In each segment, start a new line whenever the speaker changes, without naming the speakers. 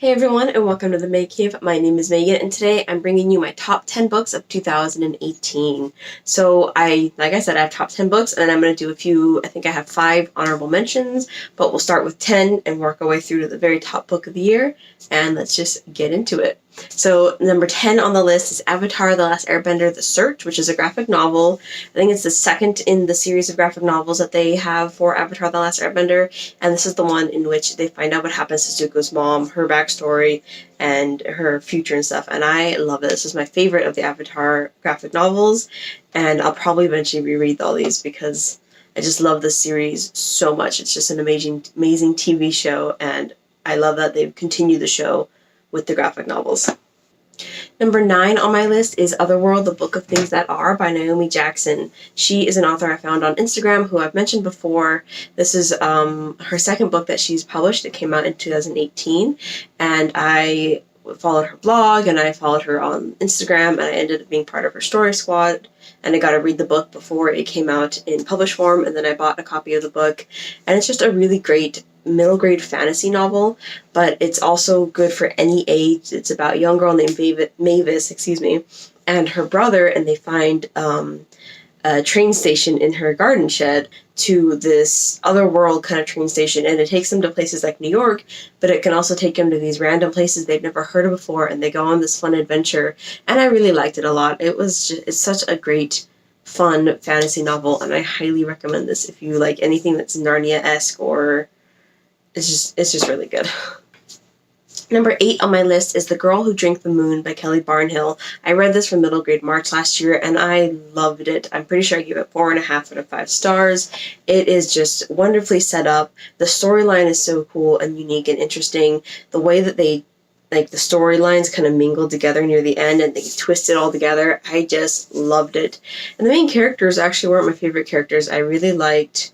Hey everyone, and welcome to the Mae Cave. My name is Megan, and today I'm bringing you my top 10 books of 2018. So like I said, I have top 10 books, and I'm going to do a few, I think I have 5 honorable mentions, but we'll start with 10 and work our way through to the very top book of the year, and let's just get into it. So number 10 on the list is Avatar: The Last Airbender: The Search, which is a graphic novel. I think it's the second in the series of graphic novels that they have for Avatar: The Last Airbender, and this is the one in which they find out what happens to Zuko's mom, her backstory, and her future and stuff, and I love it. This is my favorite of the Avatar graphic novels, and I'll probably eventually reread all these because I just love this series so much. It's just an amazing TV show, and I love that they've continued the show with the graphic novels. Number 9 on my list is Otherworld, The Book of Things That Are by Naomi Jackson. She is an author I found on Instagram who I've mentioned before. This is her second book that she's published. It came out in 2018, and I followed her blog, and I followed her on Instagram, and I ended up being part of her story squad, and I got to read the book before it came out in published form, and then I bought a copy of the book, and it's just a really great middle grade fantasy novel, but it's also good for any age. It's about a young girl named Mavis, and her brother, and they find a train station in her garden shed to this otherworld kind of train station, and it takes them to places like New York, but it can also take them to these random places they've never heard of before, and they go on this fun adventure, and I really liked it a lot. It's such a great, fun fantasy novel, and I highly recommend this if you like anything that's Narnia-esque, or it's just really good. Number 8 on my list is The Girl Who Drank the Moon by Kelly Barnhill. I read this from middle grade March last year, and I loved it. I'm pretty sure I gave it 4.5 out of 5 stars. It is just wonderfully set up. The storyline is so cool and unique and interesting. The way that the storylines kind of mingled together near the end and they twisted all together, I just loved it. And the main characters actually weren't my favorite characters. I really liked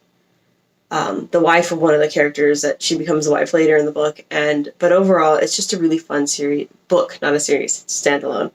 the wife of one of the characters, that she becomes a wife later in the book, but overall it's just a really fun book, not a series, standalone,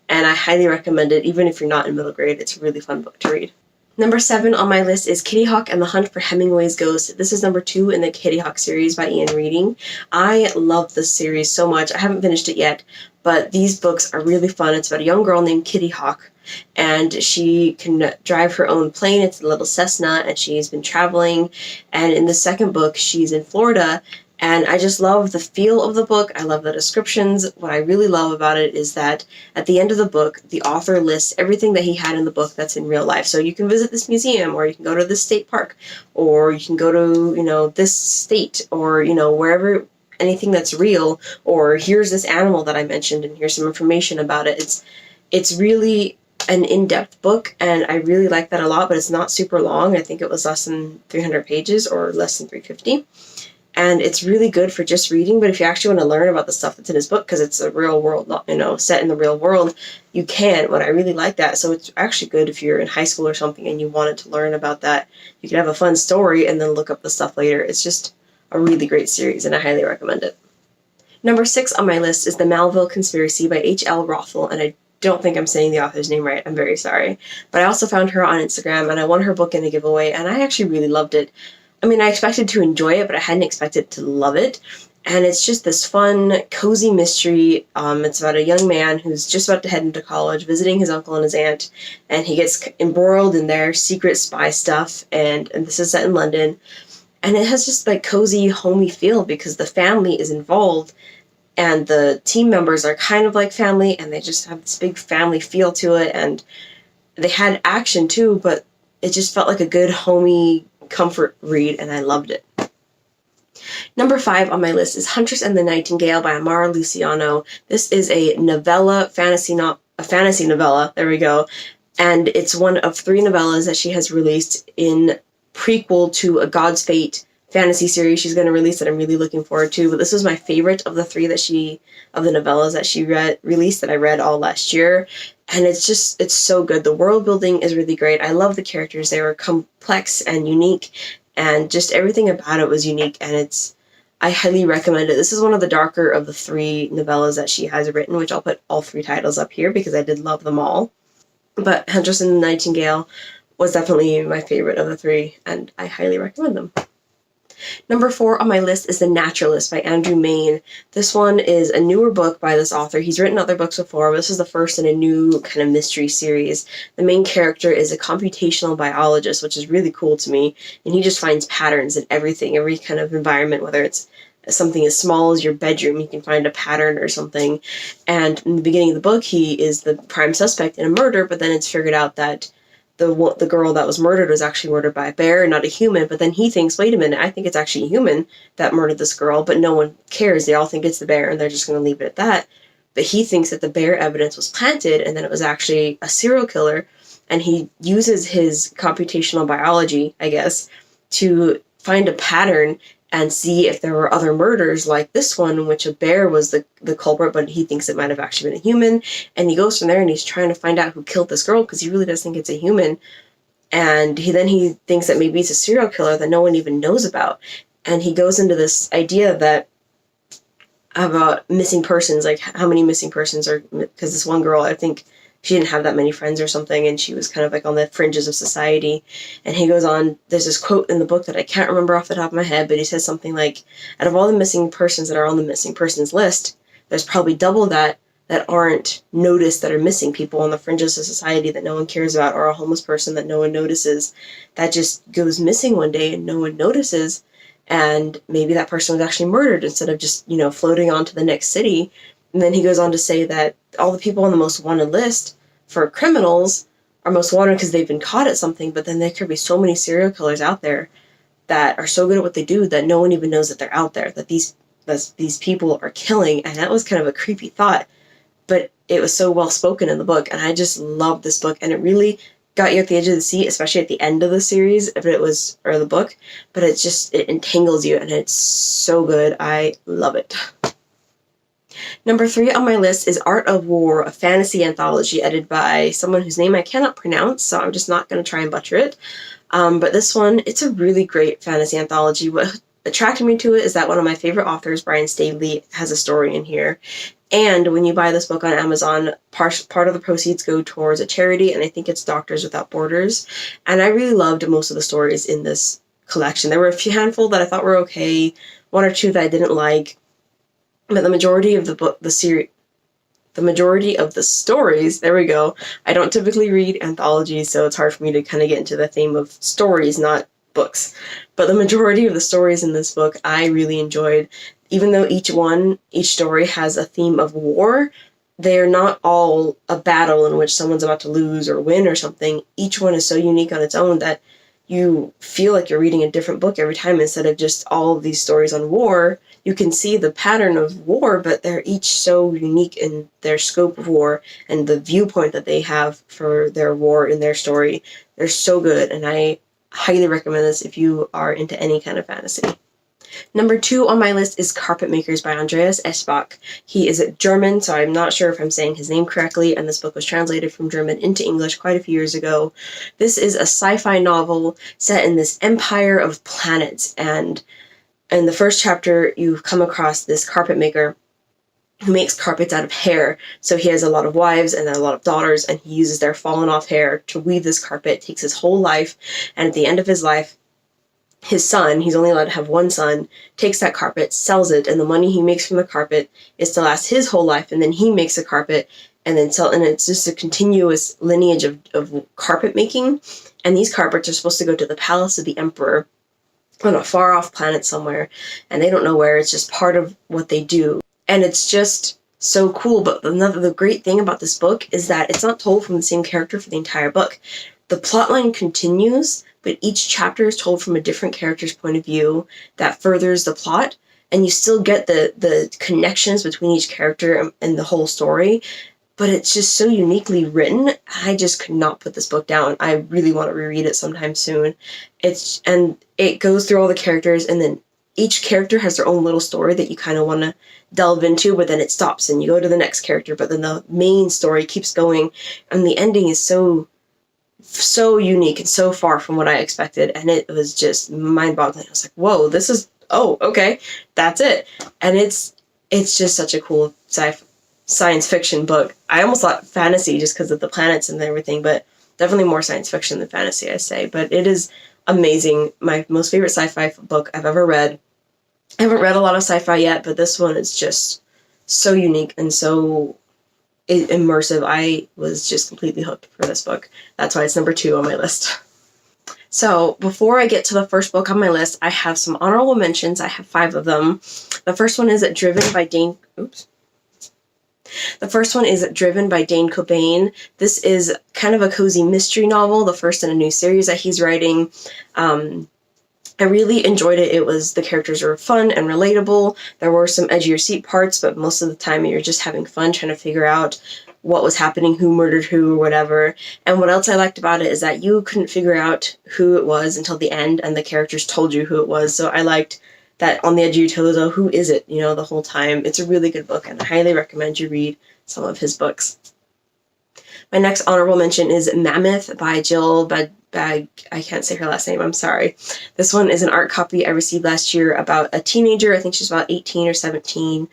and I highly recommend it. Even if you're not in middle grade, it's a really fun book to read. Number 7 on my list is Kitty Hawk and the Hunt for Hemingway's Ghost. This is number 2 in the Kitty Hawk series by Ian Reading. I love this series so much. I haven't finished it yet, but these books are really fun. It's about a young girl named Kitty Hawk, and she can drive her own plane. It's a little Cessna, and she's been traveling, and in the second book, she's in Florida, and I just love the feel of the book. I love the descriptions. What I really love about it is that at the end of the book, the author lists everything that he had in the book that's in real life. So you can visit this museum, or you can go to this state park, or you can go to, this state, or, wherever, anything that's real, or here's this animal that I mentioned, and here's some information about it. It's really an in-depth book, and I really like that a lot, but it's not super long. I think it was less than 300 pages, or less than 350. And it's really good for just reading, but if you actually want to learn about the stuff that's in his book, because it's a real world, set in the real world, you can. But I really like that. So it's actually good if you're in high school or something and you wanted to learn about that. You can have a fun story and then look up the stuff later. It's just a really great series, and I highly recommend it. Number 6 on my list is The Malville Conspiracy by H.L. Rothwell, and I don't think I'm saying the author's name right. I'm very sorry. But I also found her on Instagram, and I won her book in a giveaway, and I actually really loved it. I mean, I expected to enjoy it, but I hadn't expected to love it. And it's just this fun, cozy mystery. It's about a young man who's just about to head into college, visiting his uncle and his aunt, and he gets embroiled in their secret spy stuff, and this is set in London. And it has just cozy, homey feel because the family is involved, and the team members are kind of like family, and they just have this big family feel to it, and they had action too, but it just felt like a good, homey comfort read, and I loved it. Number 5 on my list is Huntress and the Nightingale by Amaro Luciano. This is a fantasy novella, there we go, and it's one of 3 novellas that she has released in prequel to A God's Fate fantasy series she's going to release that I'm really looking forward to. But this was my favorite of the 3 of the novellas that she released that I read all last year. And it's so good. The world building is really great. I love the characters. They were complex and unique, and just everything about it was unique, and I highly recommend it. This is one of the darker of the 3 novellas that she has written, which I'll put all 3 titles up here because I did love them all. But Huntress and the Nightingale was definitely my favorite of the 3, and I highly recommend them. Number 4 on my list is The Naturalist by Andrew Mayne. This one is a newer book by this author. He's written other books before, but this is the first in a new kind of mystery series. The main character is a computational biologist, which is really cool to me, and he just finds patterns in everything, every kind of environment, whether it's something as small as your bedroom, he can find a pattern or something. And in the beginning of the book, he is the prime suspect in a murder, but then it's figured out that the girl that was murdered was actually murdered by a bear, not a human. But then he thinks, wait a minute, I think it's actually a human that murdered this girl, but no one cares. They all think it's the bear, and they're just going to leave it at that. But he thinks that the bear evidence was planted, and then it was actually a serial killer, and he uses his computational biology, I guess, to find a pattern and see if there were other murders like this one in which a bear was the culprit, but he thinks it might have actually been a human. And he goes from there and he's trying to find out who killed this girl because he really does think it's a human. And he thinks that maybe it's a serial killer that no one even knows about. And he goes into this idea that about missing persons, like how many missing persons are, because this one girl, I think she didn't have that many friends or something, and she was kind of like on the fringes of society. And he goes on, there's this quote in the book that I can't remember off the top of my head, but he says something like, out of all the missing persons that are on the missing persons list, there's probably double that aren't noticed, that are missing, people on the fringes of society that no one cares about, or a homeless person that no one notices, that just goes missing one day and no one notices. And maybe that person was actually murdered instead of just, floating on to the next city. And then he goes on to say that all the people on the most wanted list for criminals are most wanted because they've been caught at something, but then there could be so many serial killers out there that are so good at what they do that no one even knows that they're out there, that these people are killing. And that was kind of a creepy thought, but it was so well spoken in the book, and I just loved this book, and it really got you at the edge of the seat, especially at the end of the series, or the book, but it entangles you, and it's so good. I love it. Number 3 on my list is Art of War, a fantasy anthology edited by someone whose name I cannot pronounce, so I'm just not going to try and butcher it. But this one, it's a really great fantasy anthology. What attracted me to it is that one of my favorite authors, Brian Staley, has a story in here. And when you buy this book on Amazon, part of the proceeds go towards a charity, and I think it's Doctors Without Borders. And I really loved most of the stories in this collection. There were a handful that I thought were okay, one or two that I didn't like. But the majority of the majority of the stories, there we go. I don't typically read anthologies, so it's hard for me to kind of get into the theme of stories, not books. But the majority of the stories in this book I really enjoyed. Even though each story has a theme of war, they're not all a battle in which someone's about to lose or win or something. Each one is so unique on its own that you feel like you're reading a different book every time instead of just all of these stories on war. You can see the pattern of war, but they're each so unique in their scope of war and the viewpoint that they have for their war in their story. They're so good, and I highly recommend this if you are into any kind of fantasy. Number 2 on my list is Carpet Makers by Andreas Eschbach. He is German, so I'm not sure if I'm saying his name correctly, and this book was translated from German into English quite a few years ago. This is a sci-fi novel set in this empire of planets, and in the first chapter, you come across this carpet maker who makes carpets out of hair. So he has a lot of wives and a lot of daughters, and he uses their fallen off hair to weave this carpet. It takes his whole life, and at the end of his life, his son, he's only allowed to have one son, takes that carpet, sells it, and the money he makes from the carpet is to last his whole life, and then he makes a carpet and then sell, and it's just a continuous lineage of carpet making. And these carpets are supposed to go to the palace of the emperor on a far off planet somewhere, and they don't know where. It's just part of what they do, and it's just so cool. But the great thing about this book is that it's not told from the same character for the entire book. The plotline continues, but each chapter is told from a different character's point of view that furthers the plot, and you still get the connections between each character and the whole story. But it's just so uniquely written. I just could not put this book down. I really want to reread it sometime soon. It goes through all the characters, and then each character has their own little story that you kind of want to delve into, but then it stops and you go to the next character, but then the main story keeps going, and the ending is so unique and so far from what I expected, and it was just mind-boggling. I was like, whoa, okay, that's it. And it's just such a cool science fiction book. I almost thought fantasy just because of the planets and everything, but definitely more science fiction than fantasy, I say. But it is amazing. My most favorite sci-fi book I've ever read. I haven't read a lot of sci-fi yet, but this one is just so unique and so immersive. I was just completely hooked for this book. That's why it's number 2 on my list. So before I get to the first book on my list, I have some honorable mentions. I have 5 of them. The first one is Driven by Dane. The first one is Driven by Dane Cobain. This is kind of a cozy mystery novel, the first in a new series that he's writing. I really enjoyed it. The characters were fun and relatable. There were some edge of your seat parts, but most of the time you're just having fun trying to figure out what was happening, who murdered who, or whatever. And what else I liked about it is that you couldn't figure out who it was until the end, and the characters told you who it was. So I liked that on the edge of your toes, oh, who is it, the whole time. It's a really good book, and I highly recommend you read some of his books. My next honorable mention is Mammoth by Jill Bag. I can't say her last name, I'm sorry. This one is an art copy I received last year about a teenager. I think she's about 18 or 17,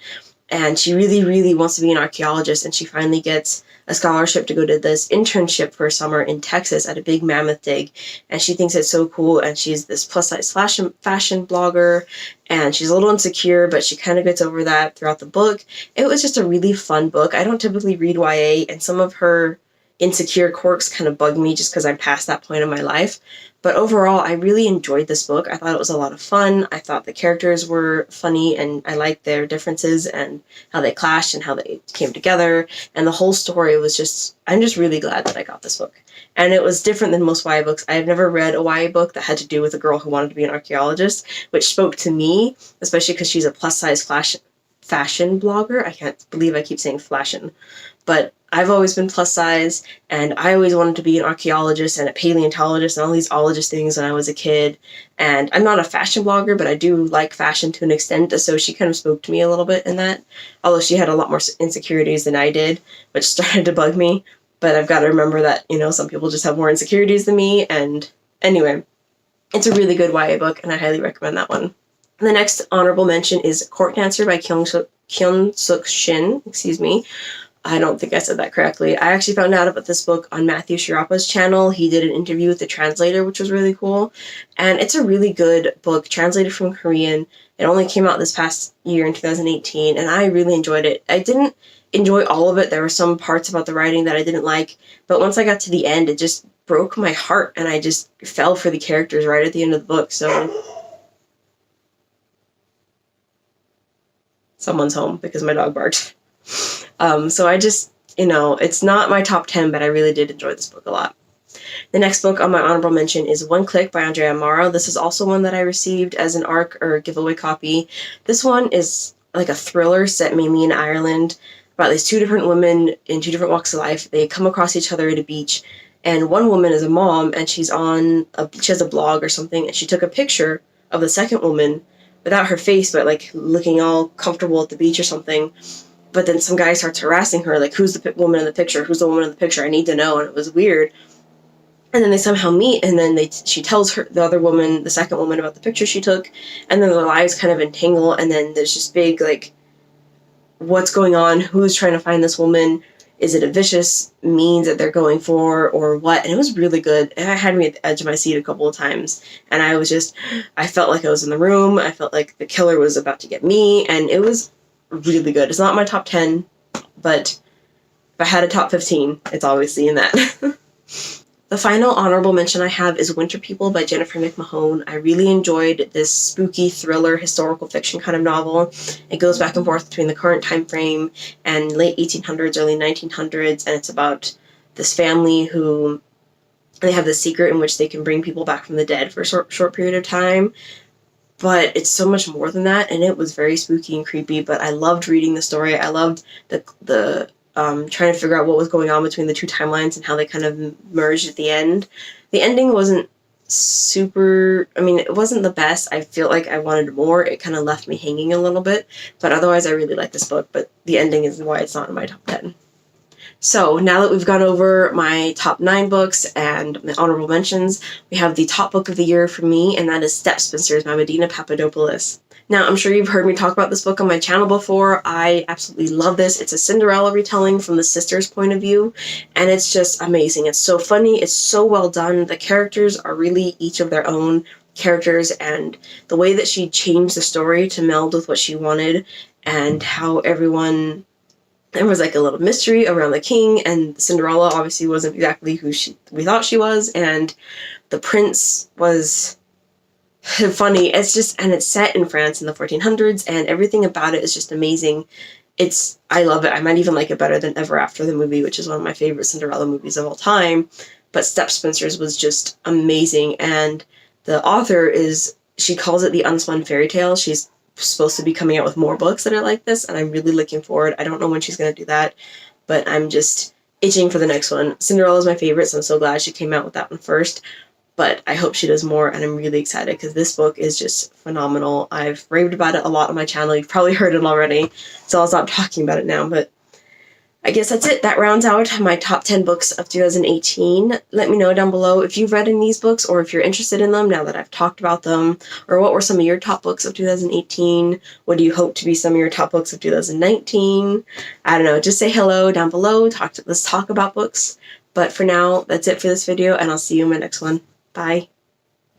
and she really, really wants to be an archaeologist, and she finally gets a scholarship to go to this internship for a summer in Texas at a big mammoth dig, and she thinks it's so cool, and she's this plus-size fashion blogger, and she's a little insecure, but she kind of gets over that throughout the book. It was just a really fun book. I don't typically read YA, and some of her insecure quirks kind of bug me just because I'm past that point in my life. But overall, I really enjoyed this book. I thought it was a lot of fun. I thought the characters were funny, and I liked their differences and how they clashed and how they came together. And the whole story was I'm just really glad that I got this book. And it was different than most YA books. I've never read a YA book that had to do with a girl who wanted to be an archaeologist, which spoke to me, especially because she's a plus-size fashion blogger. I can't believe I keep saying fashion. But I've always been plus size, and I always wanted to be an archaeologist and a paleontologist and all these ologist things when I was a kid. And I'm not a fashion blogger, but I do like fashion to an extent, so she kind of spoke to me a little bit in that. Although she had a lot more insecurities than I did, which started to bug me. But I've got to remember that, some people just have more insecurities than me. And anyway, it's a really good YA book, and I highly recommend that one. The next honorable mention is Court Dancer by Kyung Suk Shin. I don't think I said that correctly. I actually found out about this book on Matthew Shirapa's channel. He did an interview with the translator, which was really cool. And it's a really good book, translated from Korean. It only came out this past year in 2018, and I really enjoyed it. I didn't enjoy all of it. There were some parts about the writing that I didn't like, but once I got to the end, it just broke my heart, and I just fell for the characters right at the end of the book. So someone's home because my dog barked. So I just, it's not my top 10, but I really did enjoy this book a lot. The next book on my honorable mention is One Click by Andrzej Amaro. This is also one that I received as an ARC or giveaway copy. This one is like a thriller set mainly in Ireland about these 2 different women in 2 different walks of life. They come across each other at a beach, and one woman is a mom, and she has a blog or something, and she took a picture of the second woman without her face, but like looking all comfortable at the beach or something. But then some guy starts harassing her, like, who's the woman in the picture? Who's the woman in the picture? I need to know. And it was weird. And then they somehow meet, and then she tells the other woman, the second woman, about the picture she took, and then their lives kind of entangle, and then there's this big, like, what's going on? Who's trying to find this woman? Is it a vicious means that they're going for, or what? And it was really good. It had me at the edge of my seat a couple of times, and I felt like I was in the room. I felt like the killer was about to get me, and it was really good. It's not my top 10, but if I had a top 15, it's obviously in that. The final honorable mention I have is Winter People by Jennifer McMahon. I really enjoyed this spooky thriller historical fiction kind of novel. It goes back and forth between the current time frame and late 1800s, early 1900s, and it's about this family who they have this secret in which they can bring people back from the dead for a short period of time. But it's so much more than that, and it was very spooky and creepy, but I loved reading the story. I loved the trying to figure out what was going on between the 2 timelines and how they kind of merged at the end. The ending wasn't it wasn't the best. I feel like I wanted more. It kind of left me hanging a little bit, but otherwise I really like this book, but the ending is why it's not in my top 10. So now that we've gone over my top 9 books and my honorable mentions, we have the top book of the year for me, and that is Stepsisters by Medina Papadopoulos. Now, I'm sure you've heard me talk about this book on my channel before. I absolutely love this. It's a Cinderella retelling from the sisters' point of view, and it's just amazing. It's so funny. It's so well done. The characters are really each of their own characters, and the way that she changed the story to meld with what she wanted, and how everyone... There was like a little mystery around the king, and Cinderella obviously wasn't exactly who we thought she was, and the prince was... funny. It's just, and it's set in France in the 1400s, and everything about it is just amazing. I love it. I might even like it better than Ever After the movie, which is one of my favorite Cinderella movies of all time. But Stepsisters was just amazing, and the author she calls it the Unspun Fairy Tale. She's supposed to be coming out with more books that are like this, and I'm really looking forward. I don't know when she's going to do that, but I'm just itching for the next one. Cinderella is my favorite, so I'm so glad she came out with that one first. But I hope she does more, and I'm really excited because this book is just phenomenal. I've raved about it a lot on my channel. You've probably heard it already, so I'll stop talking about it now. But I guess that's it. That rounds out my top 10 books of 2018. Let me know down below if you've read any of these books or if you're interested in them now that I've talked about them, or what were some of your top books of 2018? What do you hope to be some of your top books of 2019? I don't know. Just say hello down below. Let's talk about books. But for now, that's it for this video, and I'll see you in my next one. Bye.